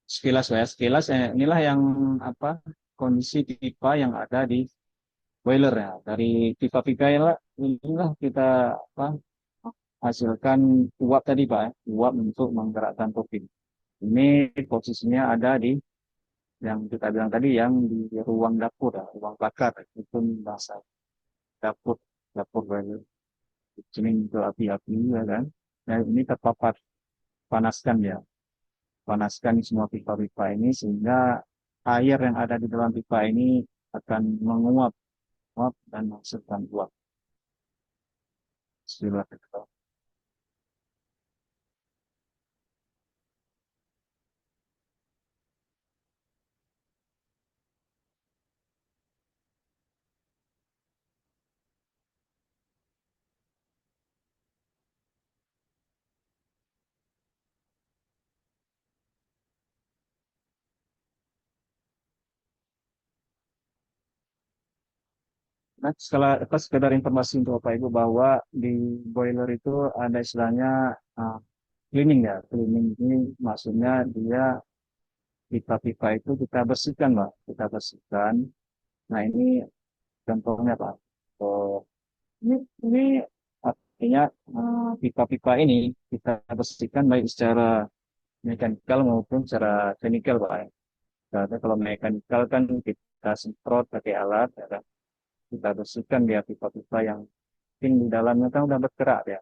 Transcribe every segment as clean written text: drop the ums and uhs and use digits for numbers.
Sekilas ya, sekilas inilah yang apa kondisi pipa yang ada di boiler ya. Dari pipa-pipa inilah kita apa hasilkan uap tadi Pak, ya. Uap untuk menggerakkan turbin. Ini posisinya ada di yang kita bilang tadi yang di ruang dapur ya, ruang bakar itu bahasa dapur dapur boiler. Ini untuk api-api ya kan. Nah ini terpapar panaskan ya, panaskan semua pipa-pipa ini sehingga air yang ada di dalam pipa ini akan menguap, menguap dan menghasilkan uap. Bismillahirrahmanirrahim. Nah, setelah apa sekedar informasi untuk Bapak Ibu bahwa di boiler itu ada istilahnya uh, cleaning ya. Cleaning ini maksudnya dia pipa-pipa itu kita bersihkan, Pak. Kita bersihkan. Nah, ini contohnya, Pak. Oh, ini artinya pipa-pipa ini kita bersihkan baik secara mekanikal maupun secara teknikal, Pak. Karena kalau mekanikal kan kita semprot pakai alat, ya kan? Kita bersihkan dia pipa-pipa yang mungkin di dalamnya kan udah bergerak ya,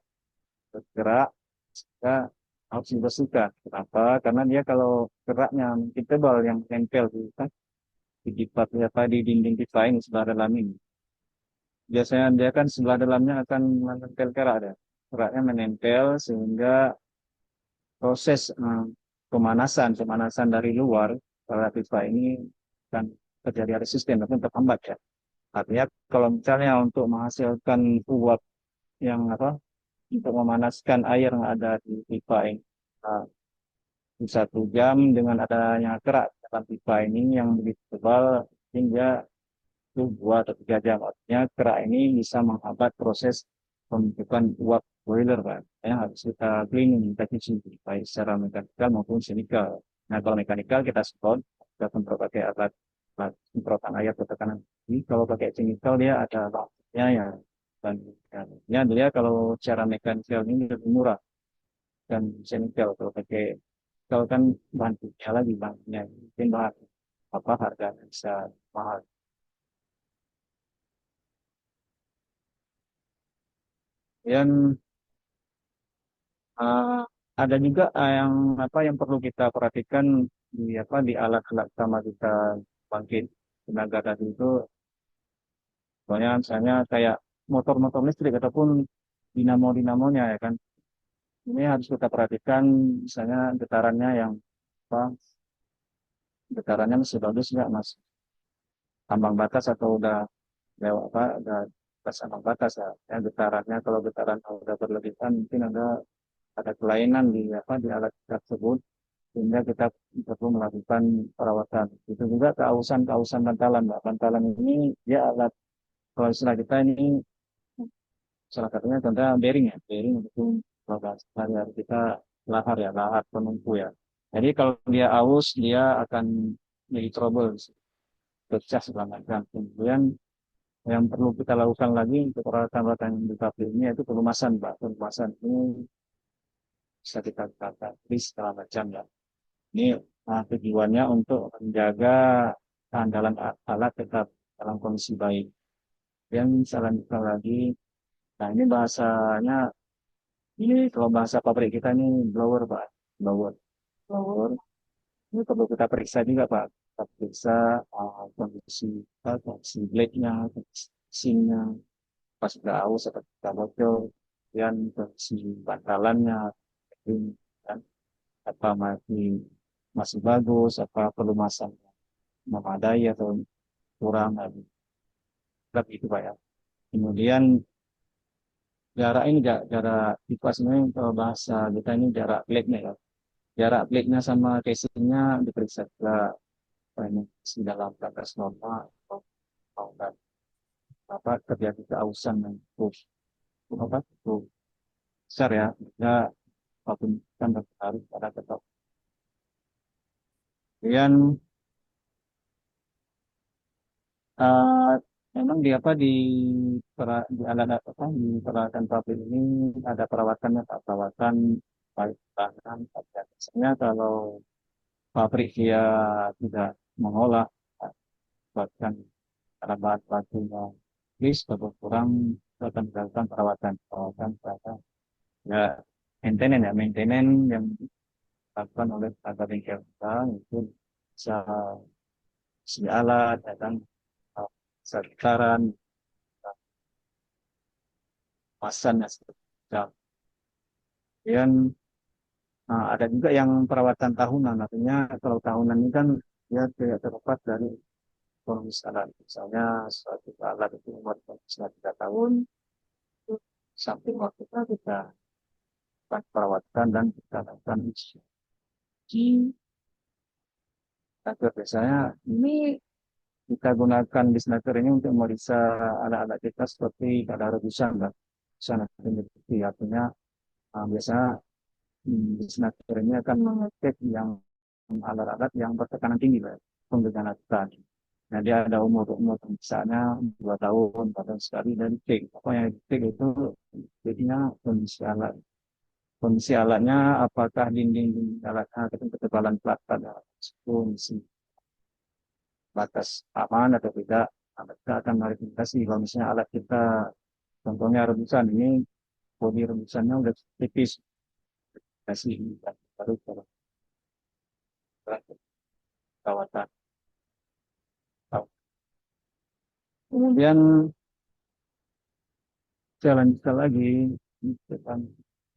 bergerak, kita harus dibersihkan. Kenapa? Karena dia kalau geraknya mungkin tebal yang nempel di, kan, di pipa di dinding pipa ini sebelah dalam ini. Biasanya dia kan sebelah dalamnya akan menempel kerak ya. Keraknya menempel sehingga proses pemanasan dari luar pada pipa ini kan terjadi resisten ataupun terhambat ya. Artinya kalau misalnya untuk menghasilkan uap yang apa untuk memanaskan air yang ada di pipa ini uh, 1 jam dengan adanya kerak dalam pipa ini yang begitu tebal hingga itu 2 atau 3 jam. Artinya kerak ini bisa menghambat proses pembentukan uap boiler kan. Yang harus kita cleaning, kita cuci baik secara mekanikal maupun chemical. Nah kalau mekanikal kita semprot, kita semprot pakai alat semprotan air ke tekanan. Jadi kalau pakai chemical dia ada waktunya ya. Dan ya, dia kalau cara mekanikal ini lebih murah dan chemical kalau pakai kalau kan bahan kimia lagi bahannya mungkin bahan apa harganya bisa mahal. Dan eh, ada juga yang apa yang perlu kita perhatikan di apa di alat-alat sama kita bangkit tenaga tadi itu, soalnya misalnya kayak motor-motor listrik ataupun dinamo-dinamonya ya kan. Ini harus kita perhatikan misalnya getarannya yang apa getarannya masih bagus nggak mas ambang batas atau udah lewat apa udah pas ambang batas ya. Ya, getarannya kalau getaran udah berlebihan mungkin ada kelainan di apa di alat tersebut sehingga kita perlu melakukan perawatan. Itu juga keausan bantalan, Mbak. Bantalan ini dia alat kalau istilah kita ini salah satunya contohnya bearing ya, bearing itu kalau hari kita lahar ya, lahar penumpu ya. Jadi kalau dia aus dia akan jadi trouble, pecah segala macam. Kemudian yang perlu kita lakukan lagi untuk perawatan-perawatan di pabrik ini yaitu pelumasan, Pak. Pelumasan ini bisa kita katakan segala macam ya. Ini tujuannya untuk menjaga keandalan alat tetap dalam kondisi baik. Dan selanjutnya lagi, nah ini bahasanya, ini kalau bahasa pabrik kita ini blower Pak, blower. Blower, ini perlu kita periksa juga Pak. Kita periksa kondisi, kondisi blade-nya, kondisi mesinnya, pas sudah aus atau kita bocor, dan kondisi bantalannya, dan apa masih bagus, apa perlu masang memadai atau kurang lebih itu Pak ya. Kemudian jarak ini jarak kipas ini kalau bahasa kita ini jarak blade-nya ya. Jarak blade-nya sama casing-nya diperiksa juga apa ini di dalam batas normal atau mau dan apa terjadi keausan yang terus apa itu besar ya. Ya apapun kan harus pada tetap Kemudian eh, memang di apa di alat apa di peralatan pabrik ini ada perawatannya, Pak. Perawatan baik tahanan, biasanya kalau pabrik dia tidak mengolah bahkan karena bahan bakunya habis atau kurang, itu akan dilakukan perawatan pada ya maintenance yang dilakukan oleh tenaga bengkel kita. Itu bisa isi alat, ya kan, sekitaran, pasan, dan seterusnya. Kemudian ada juga yang perawatan tahunan, artinya kalau tahunan ini kan dia tidak terlepas dari kondisi alat. Misalnya suatu alat itu umur produksinya 3 tahun, itu samping waktu kita lakukan perawatan dan kita lakukan uji. Nah, biasanya ini kita gunakan disnaker ini untuk memeriksa alat-alat kita seperti kadar rebusan, kan. Rebusan aktivitas, artinya biasanya disnaker ini akan mengecek yang alat-alat yang bertekanan tinggi, Pak, penggunaan kita. Nah, dia ada umur misalnya 2 tahun, 4 tahun sekali dan cek. Apa yang dicek itu jadinya kondisi alatnya, apakah dinding alatnya ketebalan plat pada kondisi batas aman atau tidak. Nah, kita akan verifikasi kalau misalnya alat kita, contohnya rebusan ini, bodi rebusannya udah tipis, kasih baru perawatan. Kemudian saya lanjutkan lagi,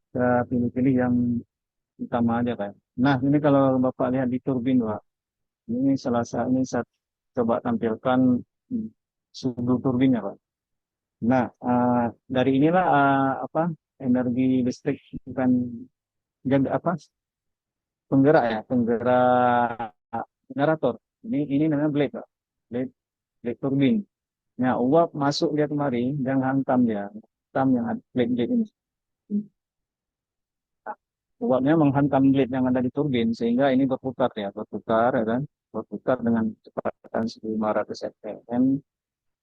kita pilih-pilih yang utama aja, kan. Nah, ini kalau Bapak lihat di turbin, Pak, ini salah satu, ini saya coba tampilkan hmm, sudut turbinnya, Pak. Nah, dari inilah apa energi listrik, bukan apa penggerak, ya, penggerak generator. Ini namanya blade, Pak. Blade turbin. Nah, uap masuk dia kemari dan hantam dia, hantam yang ada blade ini. Uapnya menghantam blade yang ada di turbin sehingga ini berputar, ya, berputar, ya kan, berputar dengan kecepatan 1.500 fpm,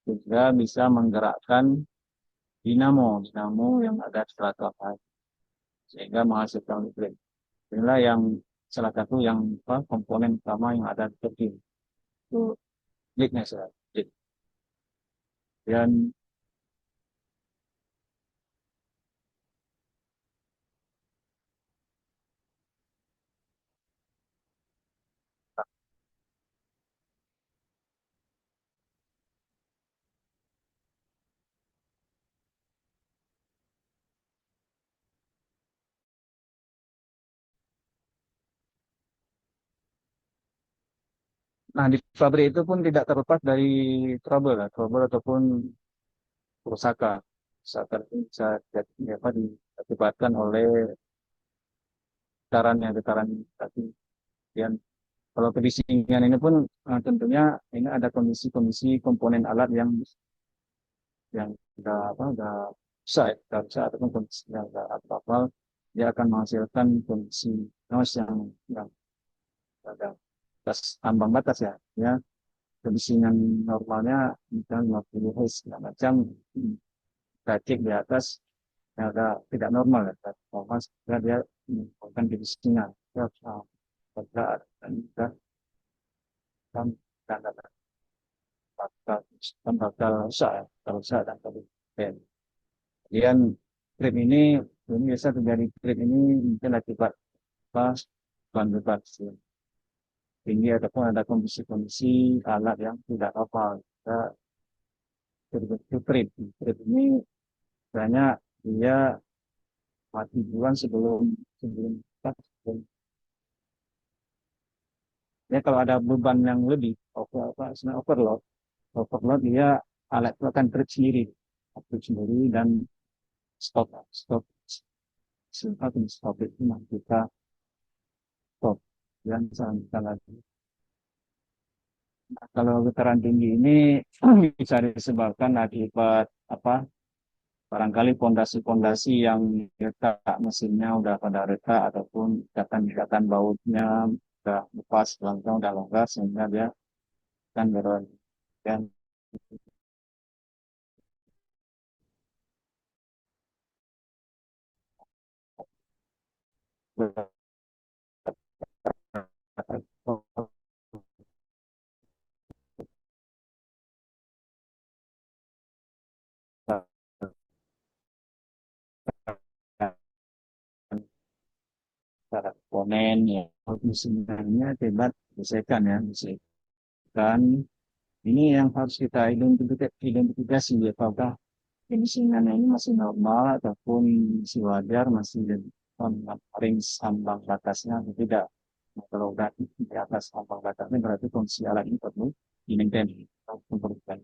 juga bisa menggerakkan dinamo yang ada di strata sehingga menghasilkan listrik. Inilah yang salah satu yang apa, komponen utama yang ada di turbin itu listriknya, dan nah di pabrik itu pun tidak terlepas dari trouble, ya, trouble ataupun kerusakan. Kerusakan itu bisa apa, diakibatkan oleh getaran tadi. Dan kalau kebisingan ini pun tentunya ini ada kondisi-kondisi komponen alat yang sudah apa, udah rusak ataupun kondisi yang sudah abnormal, dia akan menghasilkan kondisi noise yang ada batas, ambang batas, ya, ya, kebisingan normalnya misalnya 50 Hz segala macam, kita cek di atas yang ada tidak normal, ya, normal sehingga dia menimbulkan kebisingan, ya, pada dan kita kan tanda bakal bakal rusak, ya, bakal rusak dan kemudian kemudian ini biasa terjadi trip ini mungkin akibat pas bahan bakar tinggi ataupun ada kondisi-kondisi alat yang tidak apa, kita terbentuk trip. Trip ini banyak dia mati duluan sebelum sebelum sebelum- ya, kalau ada beban yang lebih overload, dia alat itu akan trip sendiri dan stop stop stop itu, nah kita stop dan selanjutnya lagi. Nah, kalau getaran tinggi ini bisa disebabkan akibat apa, barangkali pondasi-pondasi yang retak, mesinnya udah pada retak ataupun ikatan-ikatan bautnya udah lepas, gelanggang udah longgar sehingga dia kan beroni. Dan komponen ya sebenarnya hebat gesekan ya gesekan ini yang harus kita identifikasi ya apakah emisingannya ini masih normal ataupun masih wajar masih range ambang batasnya atau tidak. Nah, kalau udah di atas ambang batasnya berarti kondisi alat ini perlu di-maintain atau memperlukan.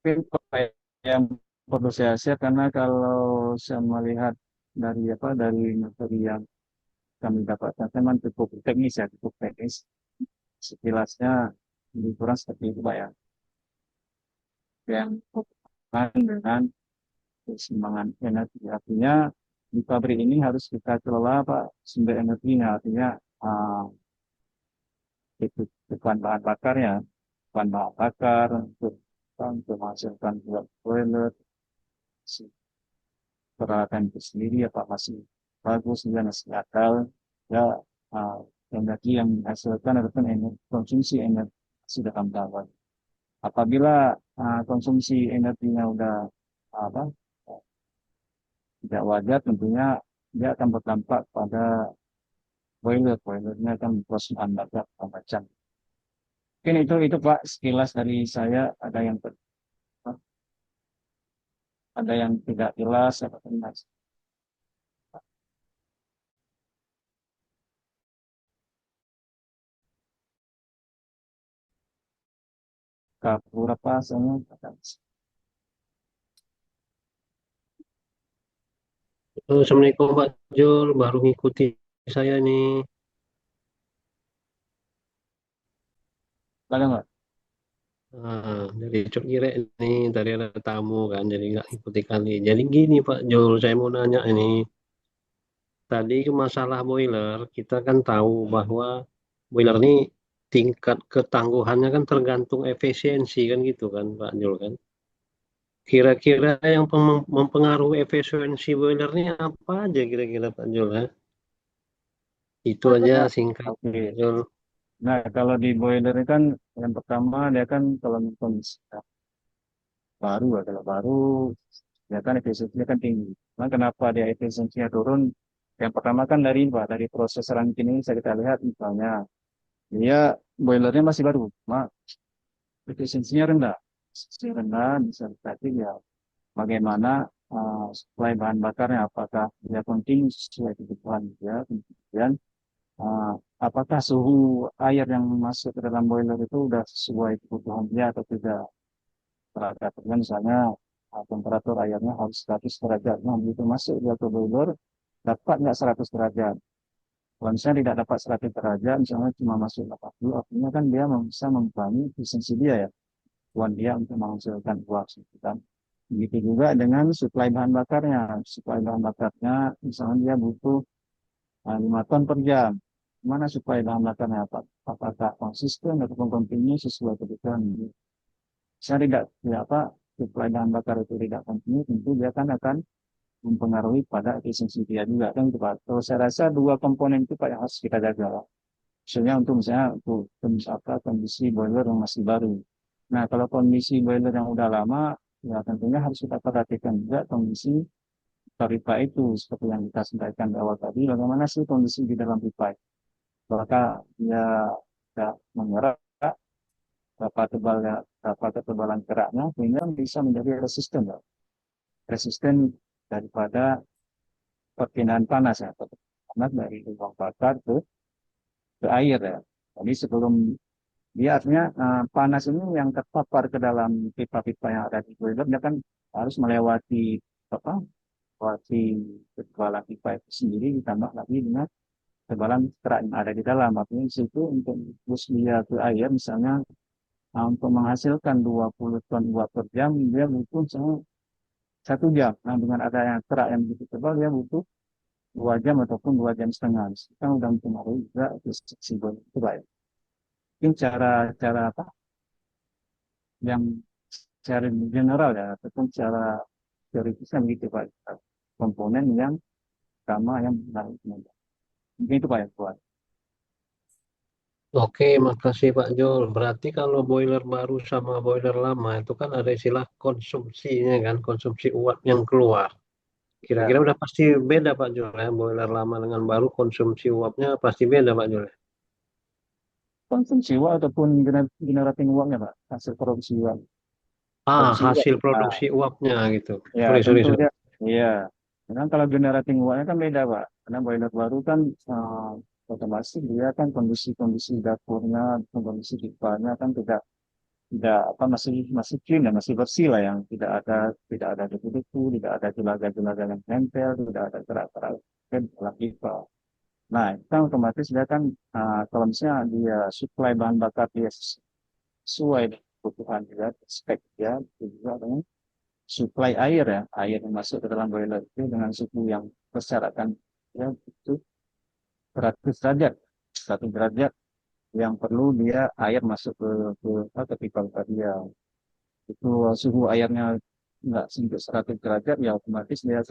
Mungkin yang perlu saya share karena kalau saya melihat dari apa dari materi yang kami dapatkan memang cukup teknis ya cukup teknis sekilasnya lebih kurang seperti itu Pak ya yang berhubungan dengan keseimbangan energi artinya di pabrik ini harus kita kelola Pak sumber energinya artinya uh, itu bahan bahan bakarnya bahan bahan bakar untuk menghasilkan buat boiler peralatan itu sendiri apa masih bagus dan masih akal ya uh, energi yang dihasilkan ataupun energi, konsumsi energi sudah tambahan. Apabila konsumsi energinya udah apa tidak wajar, tentunya dia akan berdampak pada boilernya akan proses bakar macam. Mungkin itu Pak sekilas dari saya ada yang tidak jelas atau tidak kabur apa soalnya Assalamualaikum Pak Jul, baru ngikuti saya nih. ada nggak? Dari Cok Gire nih, tadi ada tamu kan, jadi nggak ikuti kali. Jadi gini Pak Jul, saya mau nanya ini. Tadi masalah boiler, kita kan tahu bahwa boiler ini tingkat ketangguhannya kan tergantung efisiensi kan gitu kan Pak Jul kan. Kira-kira yang mempengaruhi efisiensi boilernya apa aja kira-kira Pak Jul ya? Itu aja singkat Pak Oke. Jul. Nah, kalau di boiler ini kan yang pertama dia kan kalau kondisi baru adalah baru ya kan efisiensinya kan tinggi. Nah, kenapa dia efisiensinya turun? Yang pertama kan dari proses rangkin ini bisa kita lihat misalnya dia boilernya masih baru, mak efisiensinya rendah. Efisiensi rendah bisa berarti ya bagaimana supply bahan bakarnya apakah dia continue sesuai kebutuhan dia kemudian uh, apakah suhu air yang masuk ke dalam boiler itu sudah sesuai kebutuhan dia atau tidak. Temperaturnya misalnya temperatur airnya harus 100 derajat. Nah, begitu masuk dia ke boiler, dapat nggak 100 derajat? Kalau misalnya tidak dapat 100 derajat, misalnya cuma masuk 80, artinya kan dia bisa mengurangi efisiensi dia ya. Tuan dia untuk menghasilkan uang. Gitu kan. Begitu juga dengan suplai bahan bakarnya. Suplai bahan bakarnya, misalnya dia butuh 5 ton per jam. Mana suplai bahan bakarnya? Apakah konsisten ataupun kontinu sesuai kebutuhan? Saya tidak ya apa suplai bahan bakar itu tidak kontinu, tentu dia kan akan mempengaruhi pada efisiensi dia juga kan itu Pak. Kalau saya rasa dua komponen itu Pak yang harus kita jaga. Misalnya untuk kondisi boiler yang masih baru. Nah kalau kondisi boiler yang udah lama ya tentunya harus kita perhatikan juga kondisi pipa itu seperti yang kita sampaikan di awal tadi. Bagaimana sih kondisi di dalam pipa? Apakah dia tidak mengerak berapa tebalnya, berapa ketebalan keraknya, sehingga bisa menjadi resisten, ya. Resisten daripada perpindahan panas ya. panas dari lubang bakar ke air ya. Jadi sebelum dia artinya panas ini yang terpapar ke dalam pipa-pipa yang ada di boiler, dia kan harus melewati apa? Melewati kekebalan pipa itu sendiri ditambah lagi dengan kekebalan kerak yang ada di dalam. Artinya di situ untuk bus dia ke air misalnya untuk menghasilkan 20 ton uap per jam dia butuh misalnya 1 jam. Nah dengan adanya kerak yang begitu tebal dia butuh 2 jam ataupun 2 jam setengah. Kita udah mempengaruhi juga efisiensi boiler itu baik. Mungkin cara apa yang secara general ya, ataupun secara teoritisnya begitu Pak. Komponen yang sama yang menarik. Mungkin itu Pak yang kuat. Oke, makasih Pak Jul. Berarti kalau boiler baru sama boiler lama itu kan ada istilah konsumsinya kan, konsumsi uap yang keluar. Ya, Kira-kira udah pasti beda Pak Jul ya, boiler lama dengan baru konsumsi uapnya pasti beda Pak Jul. konsumsi uap ataupun generating uapnya Pak, hasil produksi uap. Produksi uap. Hasil Nah, produksi uapnya gitu. ya Sorry, sorry, tentu sorry. dia, iya. Karena kalau generating uapnya kan beda Pak. Karena boiler baru kan otomatis dia kan kondisi-kondisi dapurnya, kondisi pipanya kan tidak apa masih masih clean ya masih bersih lah yang tidak ada debu-debu tidak ada jelaga-jelaga yang nempel tidak ada kerak-kerak dalam pipa. Nah itu kan otomatis dia kan kalau misalnya dia supply bahan bakar dia sesuai dengan kebutuhan dia spek dia itu juga dengan supply air ya air yang masuk ke dalam boiler itu dengan suhu yang bersyaratkan ya itu 100 derajat 1 derajat yang perlu dia air masuk ke pipa dia itu suhu airnya nggak sampai 100 derajat ya otomatis dia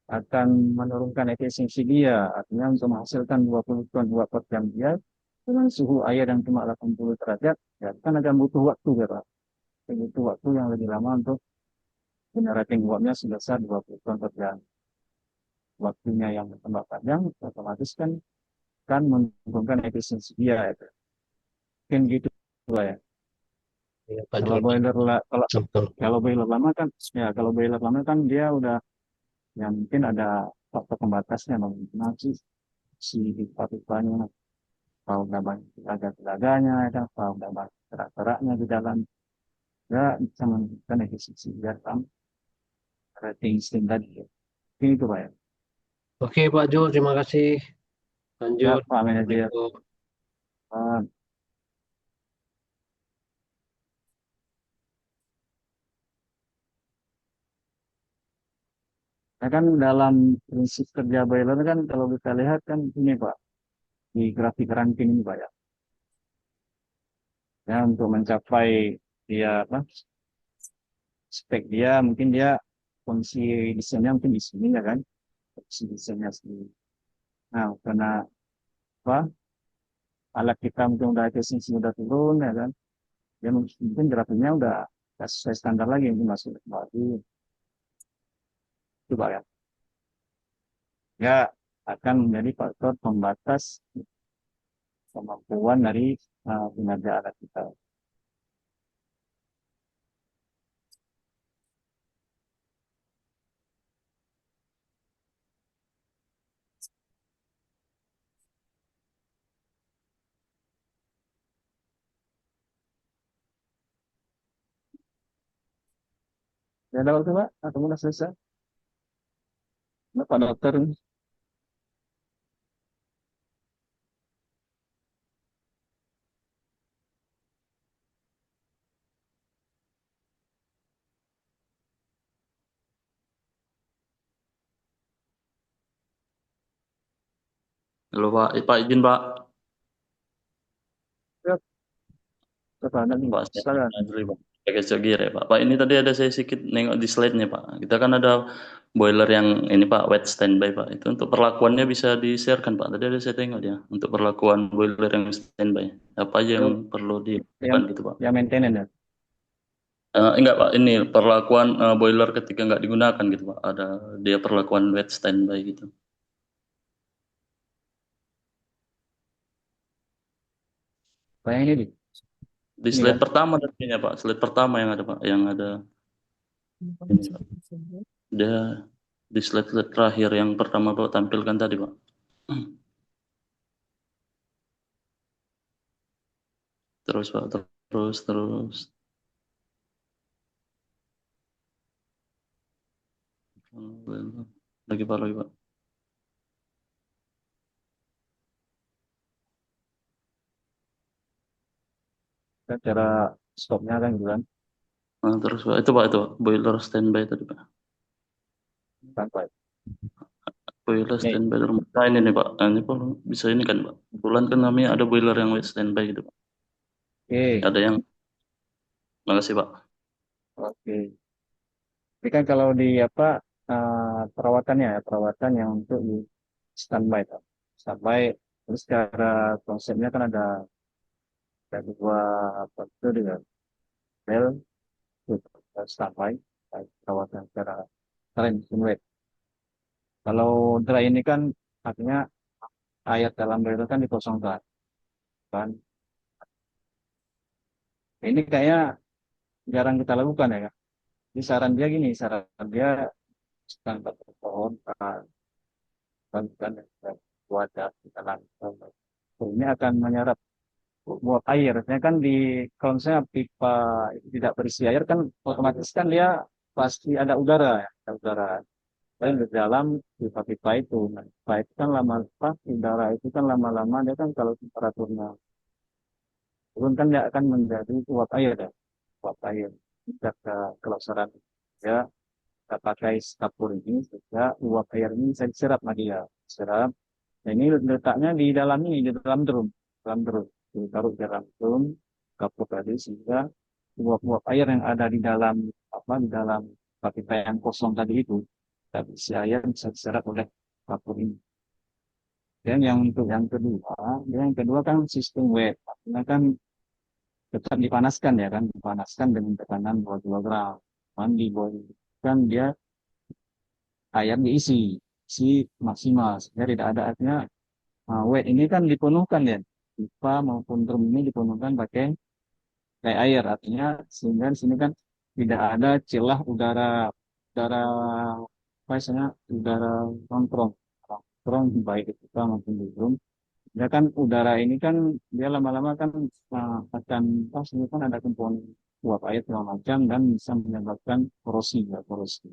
akan menurunkan efisiensi dia artinya untuk menghasilkan 20 ton uap per jam dia dengan suhu air yang cuma 80 derajat ya kan akan butuh waktu ya Pak butuh waktu yang lebih lama untuk generating uapnya sebesar 20 ton per jam waktunya yang bertambah panjang otomatis kan menurunkan efisiensi dia itu mungkin gitu Pak ya Ya, Pak kalau Jul. boiler lah kalau Betul. kalau boiler lama kan ya kalau boiler lama kan dia udah yang mungkin ada faktor pembatasnya nanti si pipa-pipanya kalau udah banyak tenaga-tenaganya ya kalau udah banyak kerak-keraknya di dalam ya bisa menunjukkan efisiensi dia dalam rating steam tadi ya. Ini itu Pak ya. Oke Pak Jul, terima kasih. Ya Lanjut. Pak Manajer. Assalamualaikum. Eh, ya kan dalam prinsip kerja boiler kan kalau kita lihat kan ini Pak di grafik ranking ini Pak ya. Ya untuk mencapai dia apa spek dia mungkin dia fungsi desainnya mungkin di sini ya kan fungsi desainnya sendiri. Nah karena apa alat kita mungkin udah efisiensi udah turun ya kan ya mungkin grafiknya udah nggak sesuai standar lagi mungkin masuk lagi coba ya ya akan menjadi faktor pembatas kemampuan dari kinerja alat kita. Ya ada waktu Pak atau udah selesai? Nah, Pak Dokter Halo Pak, Pak izin Pak. ya Pak ada nih Pak, saya silakan. tanya dulu Pak. Pakai gear ya Pak. Pak ini tadi ada saya sedikit nengok di slide-nya Pak. Kita kan ada boiler yang ini Pak, wet standby Pak. Itu untuk perlakuannya bisa di-sharekan Pak. Tadi ada saya tengok ya, untuk perlakuan boiler yang standby. Apa aja yang Itu perlu yang dilakukan gitu Pak. yang maintenance ya. Enggak Pak, ini perlakuan boiler ketika nggak digunakan gitu Pak. Ada dia perlakuan wet standby gitu. Pak yang Di ini slide kan. pertama tadinya Pak, slide pertama yang ada Pak, yang ada ini Pak. Dia di slide-slide terakhir yang pertama Pak tampilkan tadi Pak. Terus Pak, terus. Lagi Pak. Cara stopnya kan gitu kan, Nah, terus Pak, itu Pak, boiler standby tadi Pak. sampai. Boiler Nih, standby rumah. Nah, ini nih Pak, nah, ini Pak bisa ini kan Pak. Kebetulan kan kami ada boiler yang wet standby gitu Pak. oke, Ada yang, makasih Pak. oke. Tapi kan kalau di apa perawatannya ya, perawatan yang untuk di standby, Pak. Standby, terus cara konsepnya kan ada dua apa itu dengan bel, standby, perawatan secara keren, wet. Kalau dry ini kan artinya air dalam bel itu kan dikosongkan, kan. Ini kayaknya jarang kita lakukan ya, Kak. Di saran dia gini, saran dia standar pohon, kan wadah di dalam ini akan menyerap uap air. Artinya kan di kalau misalnya pipa itu tidak berisi air kan otomatis kan dia pasti ada udara ya, ada udara. Dan di dalam pipa-pipa itu, nah, pipa itu kan lama apa udara itu kan lama-lama dia kan kalau temperaturnya turun kan dia akan menjadi uap air ya, uap air. Jika kalau saran ya kita pakai kapur ini sehingga uap air ini bisa diserap lagi ya, serap. Nah, ini letaknya di dalam ini, di dalam drum, ditaruh di dalam drum kapur tadi sehingga uap-uap air yang ada di dalam apa di dalam pipa yang kosong tadi itu, tapi si air bisa diserap oleh kapur ini. Dan yang untuk yang kedua kan sistem wet, artinya kan tetap dipanaskan ya kan, dipanaskan dengan tekanan 22 gram. Mandi boy kan dia air isi maksimal sehingga tidak ada artinya. Nah, wet ini kan dipenuhkan ya, pipa maupun drum ini dipenuhkan pakai kayak air, artinya sehingga di sini kan tidak ada celah udara udara apa istilahnya udara nongkrong nongkrong baik di pipa maupun di drum. Ya kan udara ini kan dia lama-lama kan akan pas ini kan ada komponen uap air segala macam dan bisa menyebabkan korosi ya korosi.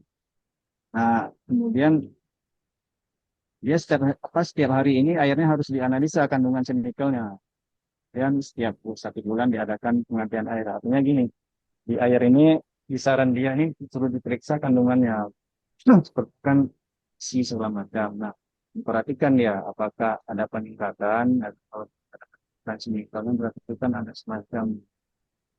Nah kemudian dia setiap hari ini airnya harus dianalisa kandungan chemicalnya. Dan setiap satu bulan diadakan pengambilan air. Artinya gini, di air ini, di saran dia ini suruh diperiksa kandungannya. Seperti kan si segala macam. Nah, perhatikan ya, apakah ada peningkatan atau ada signifikan berarti itu kan ada semacam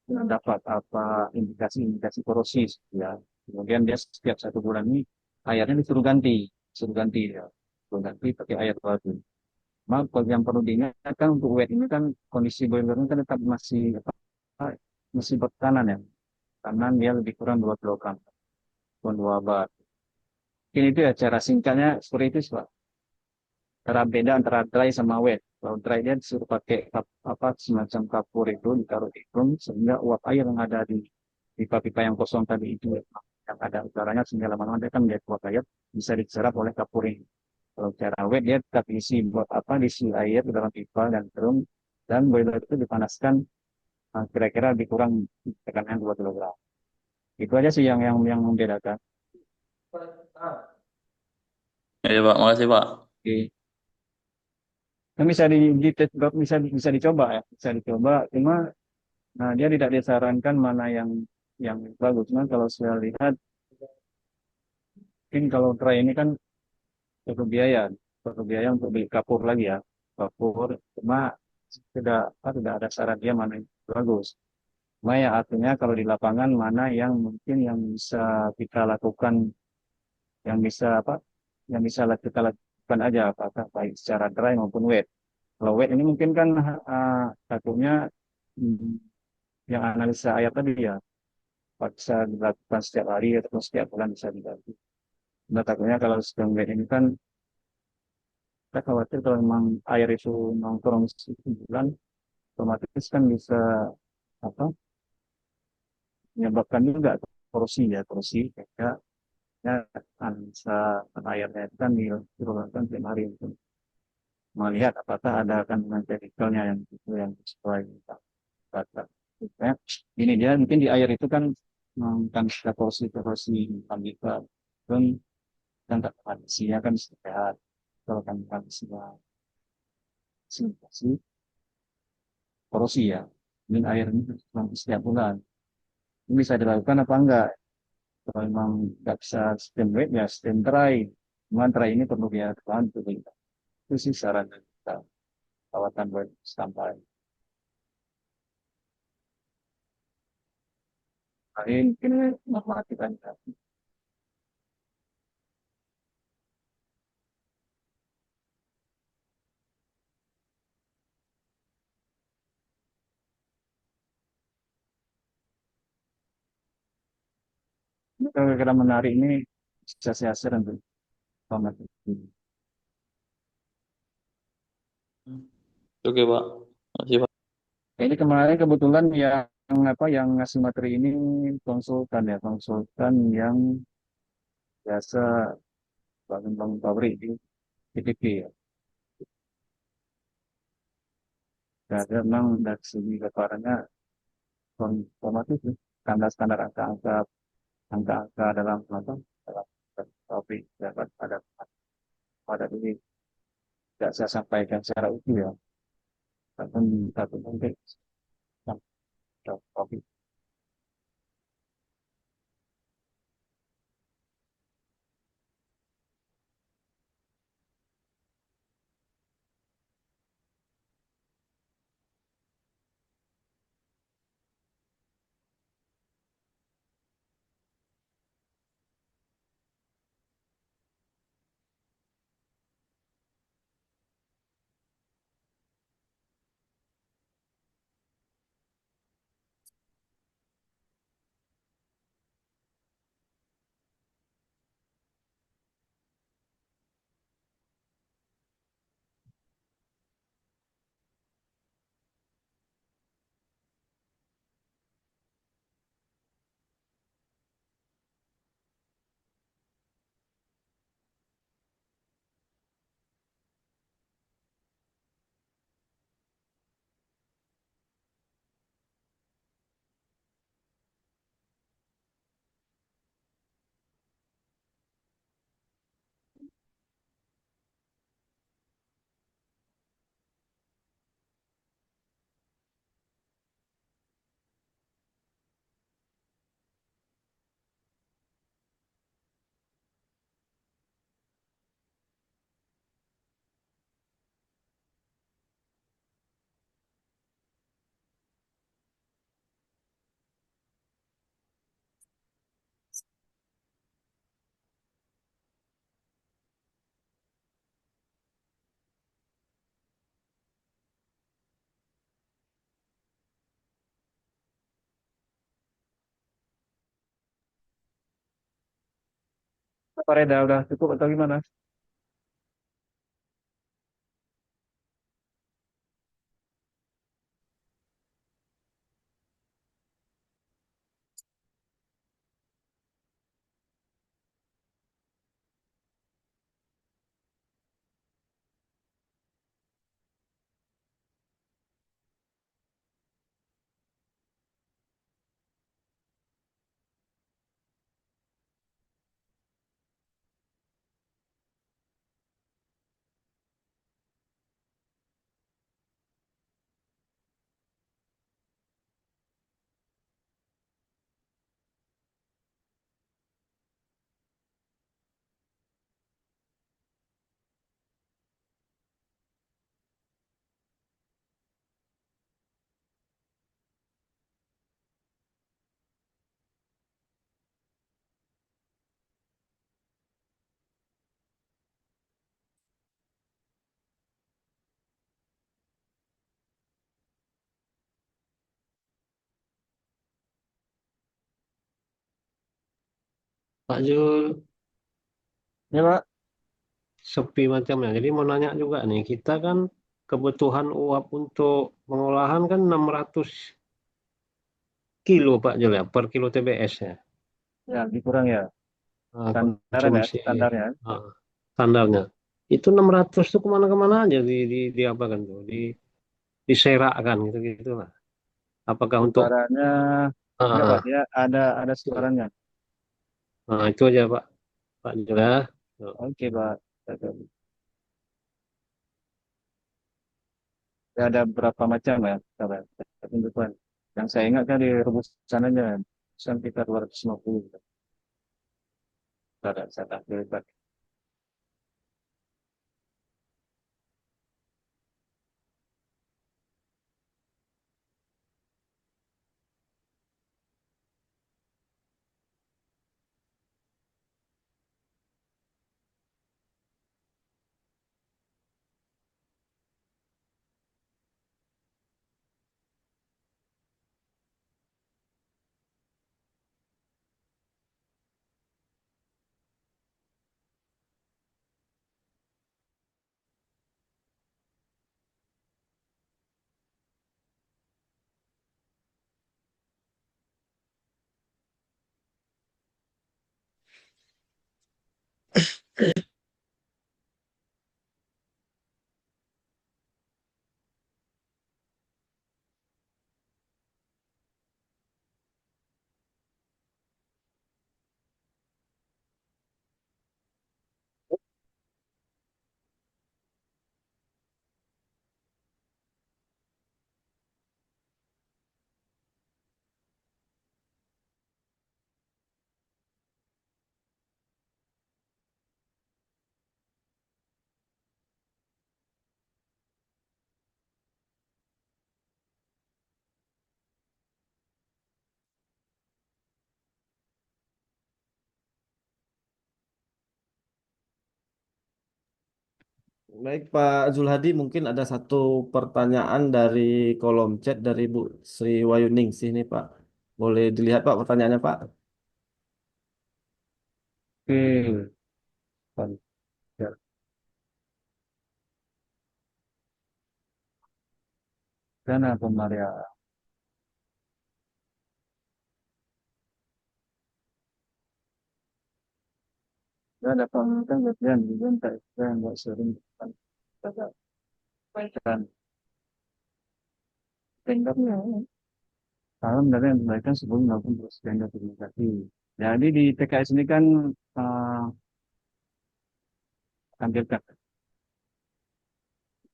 dapat apa indikasi-indikasi korosis ya. Kemudian dia setiap satu bulan ini airnya disuruh ganti ya, disuruh ganti pakai air baru. Maka yang perlu diingatkan untuk wet ini kan kondisi boilernya kan tetap masih bertekanan ya. Kanan dia lebih kurang 2 kilogram, pun 2 bar. Ini itu ya cara singkatnya seperti itu, Pak. Cara beda antara dry sama wet. Kalau dry dia disuruh pakai apa semacam kapur itu ditaruh di drum sehingga uap air yang ada di pipa-pipa yang kosong tadi itu yang ada udaranya sehingga lama-lama dia kan menjadi uap air bisa diserap oleh kapur ini. Kalau cara wet dia tetap diisi buat apa diisi air ke dalam pipa dan drum dan boiler itu dipanaskan kira-kira lebih kurang tekanan 2 kilogram. Itu aja sih yang membedakan. Iya Pak, makasih Pak. Oke. Nah, bisa dicoba ya, bisa dicoba. Cuma nah, dia tidak disarankan mana yang bagus. Cuma kalau saya lihat, mungkin kalau try ini kan perlu biaya, untuk beli kapur lagi ya, kapur. Cuma tidak ada syarat dia mana yang bagus. Cuma ya artinya kalau di lapangan mana yang mungkin yang bisa kita lakukan, yang bisa apa, yang bisa kita lakukan aja, apakah baik secara dry maupun wet. Kalau wet ini mungkin kan takutnya hmm, yang analisa air tadi ya bisa dilakukan setiap hari atau setiap bulan bisa diganti. Nah, takutnya kalau sedang wet ini kan kita khawatir kalau memang air itu nongkrong sebulan, otomatis kan bisa apa menyebabkan juga korosi ya korosi sehingga ya analisa airnya itu kan diturunkan tiap hari itu. melihat apakah ada kandungan chemicalnya yang itu yang sesuai kata. Ya, ini dia mungkin di air itu kan kan kita korosi kita kan kan tak kondisinya kan sehat kalau kan kondisinya sih korosi ya. Ini air ini setiap bulan. Ini bisa dilakukan apa enggak? Kalau memang nggak bisa stem wet ya stem dry. Cuman dry ini perlu dia bantu kita. Itu sih saran dari kita perawatan buat sampai. Mungkin normatif kan. Kalau kira menarik ini bisa saya share untuk normatif. Oke Pak, makasih Pak. Ini kemarin kebetulan yang apa yang ngasih materi ini konsultan yang biasa bangun-bangun pabrik di PTP ya. Dan memang dari segi paparannya informatif ya. Standar-standar angka-angka dalam apa dalam topik dapat pada ini tidak saya sampaikan secara utuh ya. Tapi mungkin topik. Pak Reda udah cukup atau gimana? Pak Jul, Ya Pak. sepi macamnya. Jadi mau nanya juga nih, kita kan kebutuhan uap untuk pengolahan kan 600 kilo Pak Jul ya, per kilo TBS ya. Ya, lebih kurang ya. Standarnya ya, Konsumsi standarnya. ah, standarnya. Itu 600 tuh kemana-kemana aja di apa kan tuh, diserakkan gitu gitu lah. Apakah untuk Suaranya enggak Pak, ah, dia ada suaranya. itu aja Pak Jelas. Oke Pak. Ada berapa macam ya? Coba saya tunjukkan. Yang saya ingat kan di rebusan aja, sekitar 250. Saya tampilkan. Baik Pak Zulhadi, mungkin ada satu pertanyaan dari kolom chat dari Bu Sri Wayuning sini Pak. Boleh dilihat Pak pertanyaannya Pak? Oke. Dana pemeliharaan. Dana pemeliharaan diminta yang nggak sering pada baikkan tendapnya. Kalau dari yang mereka sebelum melakukan proses tender komunikasi. Jadi di TKS ini kan tampilkan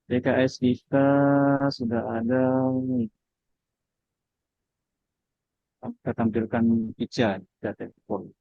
TKS kita sudah ada nih, kita tampilkan pizza data telepon.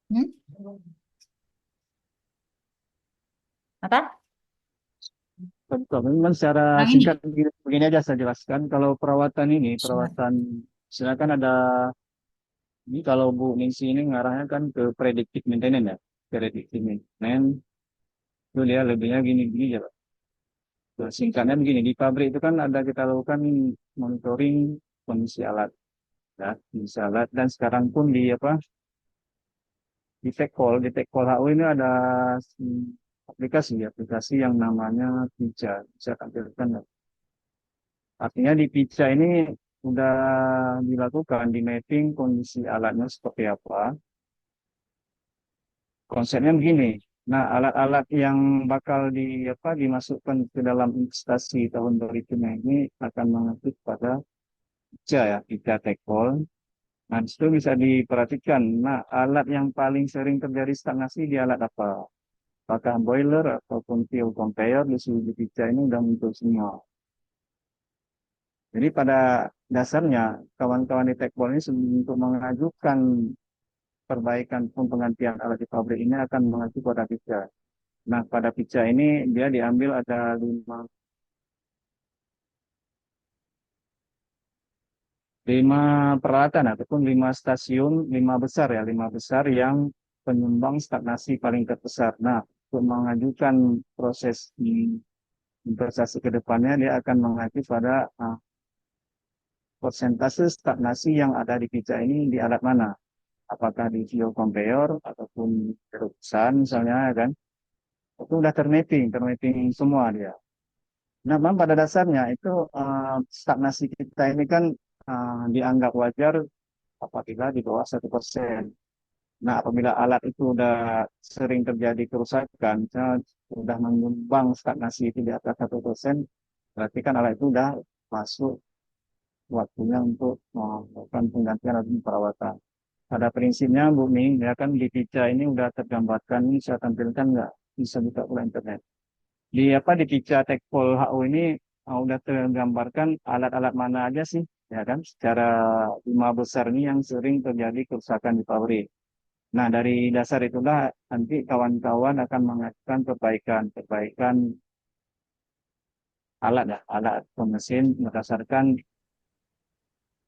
Hmm? Apa? Betul, memang secara Yang ini? singkat begini aja saya jelaskan. Kalau perawatan ini, Smart. perawatan silakan ada ini kalau Bu Ningsi ini ngarahnya kan ke predictive maintenance ya. Predictive maintenance itu dia lebihnya gini-gini ya Pak. Nah, singkatnya begini, di pabrik itu kan ada kita lakukan monitoring kondisi alat ya, kondisi alat dan sekarang pun di apa di Techcall HU ini ada aplikasi yang namanya Pica, bisa tampilkan ya. Artinya di Pica ini sudah dilakukan di mapping kondisi alatnya seperti apa. Konsepnya begini. Nah, alat-alat yang bakal dimasukkan ke dalam investasi tahun berikutnya ini akan mengacu pada Pica ya, Pica Techcall. Nah, di situ bisa diperhatikan. Nah, alat yang paling sering terjadi stagnasi di alat apa? Apakah boiler ataupun fuel conveyor di seluruh pica ini sudah muncul semua. Jadi pada dasarnya kawan-kawan di Techball ini untuk mengajukan perbaikan pun penggantian alat di pabrik ini akan mengacu pada pica. Nah, pada pica ini dia diambil ada lima peralatan ataupun lima stasiun, lima besar yang penyumbang stagnasi paling terbesar. Nah, untuk mengajukan proses investasi ke depannya, dia akan mengacu pada persentase stagnasi yang ada di pica ini di alat mana. Apakah di view conveyor ataupun perusahaan misalnya, ya kan? Itu udah termapping semua dia. Nah, memang pada dasarnya itu stagnasi kita ini kan dianggap wajar apabila di bawah 1%. Nah, apabila alat itu udah sering terjadi kerusakan, misalnya sudah menyumbang stagnasi itu di atas 1%, berarti kan alat itu udah masuk waktunya untuk melakukan penggantian atau perawatan. Pada prinsipnya, Bu Ming, ya kan di pica ini udah tergambarkan, ini saya tampilkan nggak? Bisa buka pula internet. Di apa di pica Tekpol HU ini udah tergambarkan alat-alat mana aja sih, ya kan? Secara lima besar ini yang sering terjadi kerusakan di pabrik. Nah, dari dasar itulah nanti kawan-kawan akan mengajukan perbaikan alat ya, alat atau mesin berdasarkan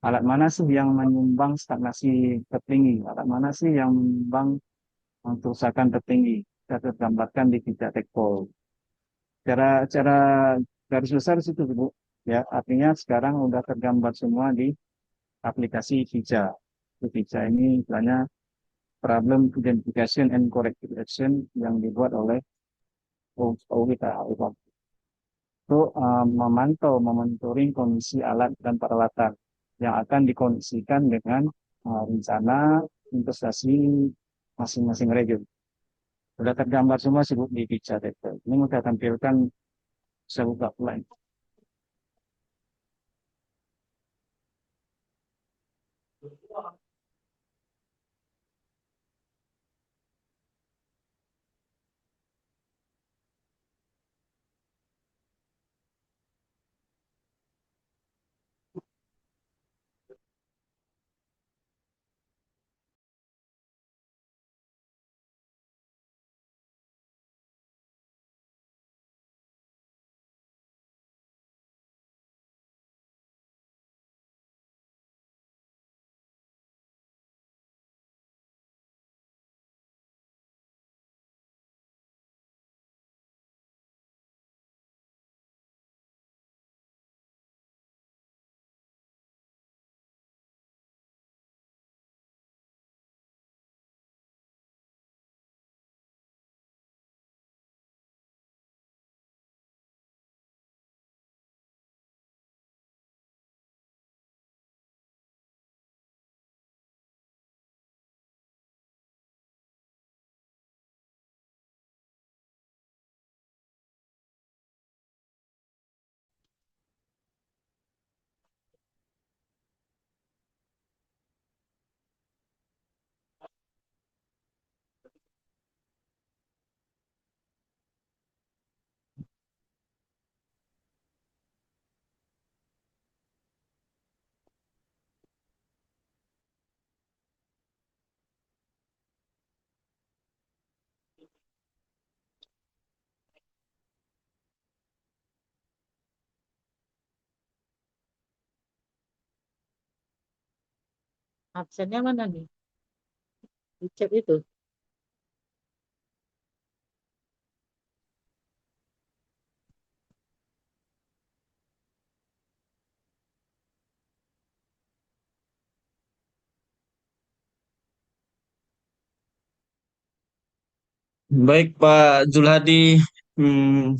alat mana sih yang menyumbang stagnasi tertinggi, alat mana sih yang menyumbang kerusakan tertinggi. Kita tergambarkan di tiga tekpol. Cara garis besar situ, Bu. Ya, artinya sekarang udah tergambar semua di aplikasi Vija. Vija ini istilahnya Problem Identification and Corrective Action yang dibuat oleh kita, untuk memantau, memonitoring kondisi alat dan peralatan yang akan dikondisikan dengan rencana investasi masing-masing region. Sudah tergambar semua sih Bu di picture itu. Ini mau saya tampilkan, saya buka lain. Absennya mana nih? Di chat itu. Baik Pak Zulhadi, hmm,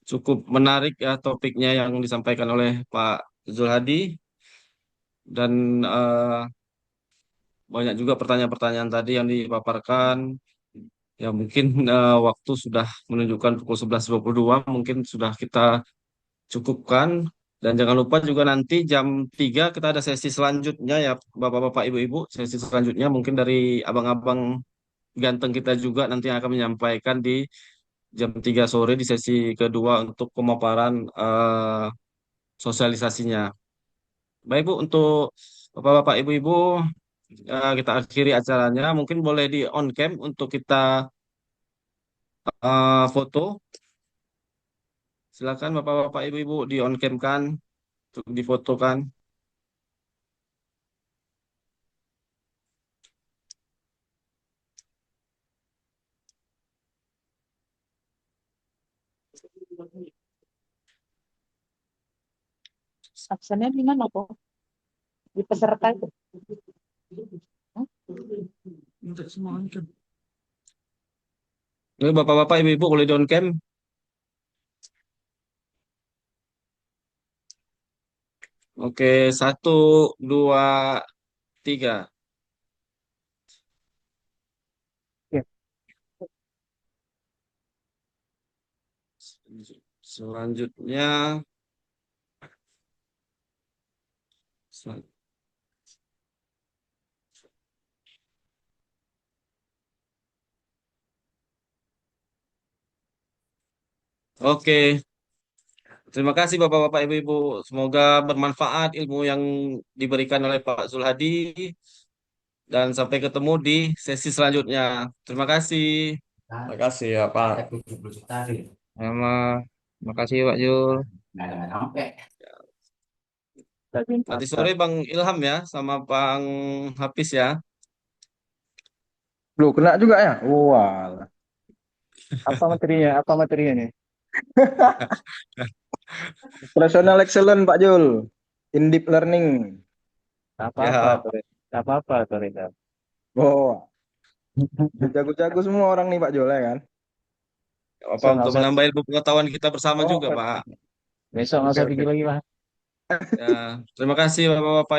cukup menarik ya topiknya yang disampaikan oleh Pak Zulhadi dan banyak juga pertanyaan-pertanyaan tadi yang dipaparkan. Ya mungkin waktu sudah menunjukkan pukul 11.22, mungkin sudah kita cukupkan. Dan jangan lupa juga nanti jam 3 kita ada sesi selanjutnya ya Bapak-bapak, Ibu-ibu. Sesi selanjutnya mungkin dari abang-abang ganteng kita juga nanti yang akan menyampaikan di jam 3 sore di sesi kedua untuk pemaparan sosialisasinya. Baik Bu, untuk Bapak-bapak, Ibu-ibu, kita akhiri acaranya. Mungkin boleh di on cam untuk kita foto. Silakan Bapak-bapak Ibu-ibu di on cam kan untuk difotokan. Absennya di mana kok? Di peserta itu. Hah? Ini Bapak-bapak Ibu-ibu boleh di on cam. Oke, 1, 2, 3. Ya. Selanjutnya, sel- oke. Terima kasih Bapak-bapak Ibu-ibu. Semoga bermanfaat ilmu yang diberikan oleh Pak Zulhadi dan sampai ketemu di sesi selanjutnya. Terima kasih. Terima kasih ya Pak. Sama. Terima kasih Pak Jul. Nanti sore Bang Ilham ya sama Bang Hafiz ya. Loh, kena juga ya? Wah, apa materinya? Apa materinya nih? Operational excellent Pak Jul. In deep learning. Tak apa-apa, Ya, Tori. Tak apa-apa, Tori. Oh, jago-jago semua orang nih Pak Jul ya kan? apa Besok nggak untuk usah, menambah ilmu pengetahuan kita bersama Oh, juga Pak. besok nggak oke usah oke. pergi lagi, Mas. Ya, terima kasih Bapak-bapak